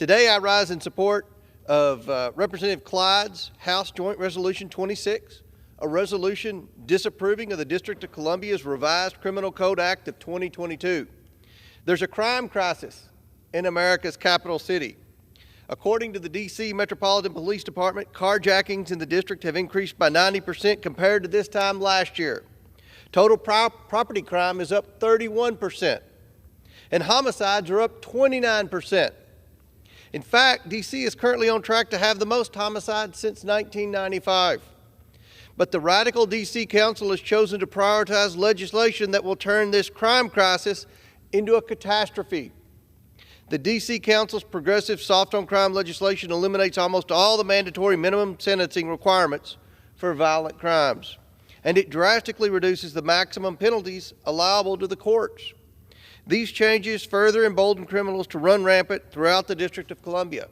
Today I rise in support of Representative Clyde's House Joint Resolution 26, a resolution disapproving of the District of Columbia's revised Criminal Code Act of 2022. There's a crime crisis in America's capital city. According to the D.C. Metropolitan Police Department, carjackings in the district have increased by 90% compared to this time last year. Total property crime is up 31%, and homicides are up 29%. In fact, D.C. is currently on track to have the most homicides since 1995. But the radical D.C. Council has chosen to prioritize legislation that will turn this crime crisis into a catastrophe. The D.C. Council's progressive soft-on-crime legislation eliminates almost all the mandatory minimum sentencing requirements for violent crimes, and it drastically reduces the maximum penalties allowable to the courts. These changes further embolden criminals to run rampant throughout the District of Columbia.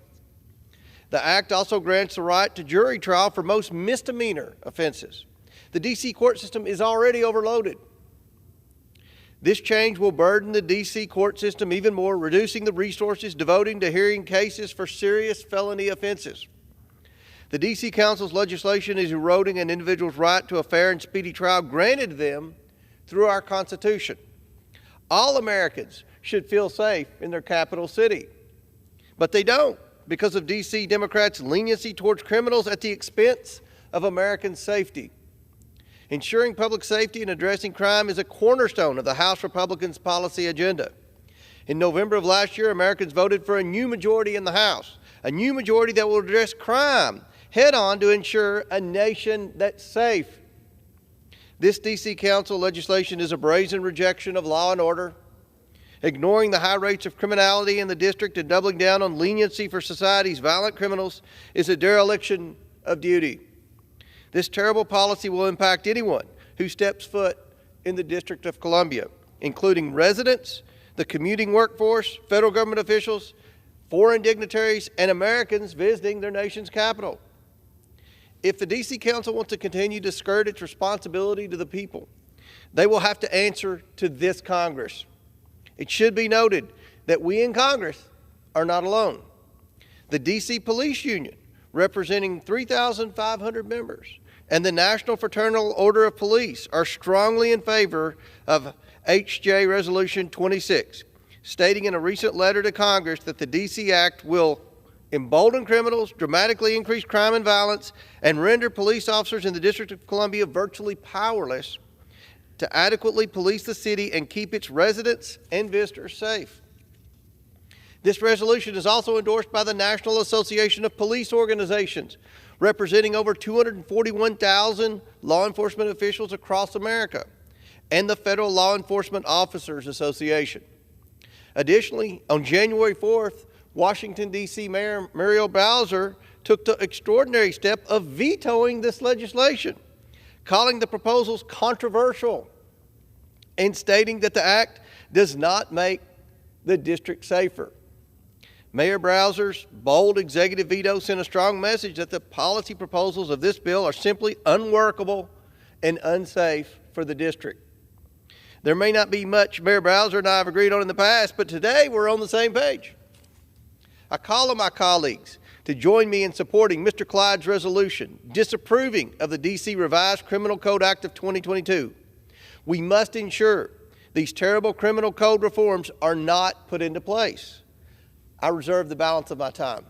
The act also grants the right to jury trial for most misdemeanor offenses. The D.C. court system is already overloaded. This change will burden the D.C. court system even more, reducing the resources devoted to hearing cases for serious felony offenses. The D.C. Council's legislation is eroding an individual's right to a fair and speedy trial granted to them through our Constitution. All Americans should feel safe in their capital city, but they don't because of D.C. Democrats' leniency towards criminals at the expense of American safety. Ensuring public safety and addressing crime is a cornerstone of the House Republicans' policy agenda. In November of last year, Americans voted for a new majority in the House, a new majority that will address crime head-on to ensure a nation that's safe. This D.C. Council legislation is a brazen rejection of law and order, ignoring the high rates of criminality in the district and doubling down on leniency for society's violent criminals is a dereliction of duty. This terrible policy will impact anyone who steps foot in the District of Columbia, including residents, the commuting workforce, federal government officials, foreign dignitaries, and Americans visiting their nation's capital. If the D.C. Council wants to continue to skirt its responsibility to the people, they will have to answer to this Congress. It should be noted that we in Congress are not alone. The D.C. Police Union, representing 3,500 members, and the National Fraternal Order of Police are strongly in favor of HJ Resolution 26, stating in a recent letter to Congress that the D.C. Act will embolden criminals, dramatically increase crime and violence, and render police officers in the District of Columbia virtually powerless to adequately police the city and keep its residents and visitors safe. This resolution is also endorsed by the National Association of Police Organizations, representing over 241,000 law enforcement officials across America, and the Federal Law Enforcement Officers Association. Additionally, on January 4th, Washington, D.C. Mayor Muriel Bowser took the extraordinary step of vetoing this legislation, calling the proposals controversial and stating that the act does not make the district safer. Mayor Bowser's bold executive veto sent a strong message that the policy proposals of this bill are simply unworkable and unsafe for the district. There may not be much Mayor Bowser and I have agreed on in the past, but today we're on the same page. I call on my colleagues to join me in supporting Mr. Clyde's resolution disapproving of the D.C. Revised Criminal Code Act of 2022. We must ensure these terrible criminal code reforms are not put into place. I reserve the balance of my time.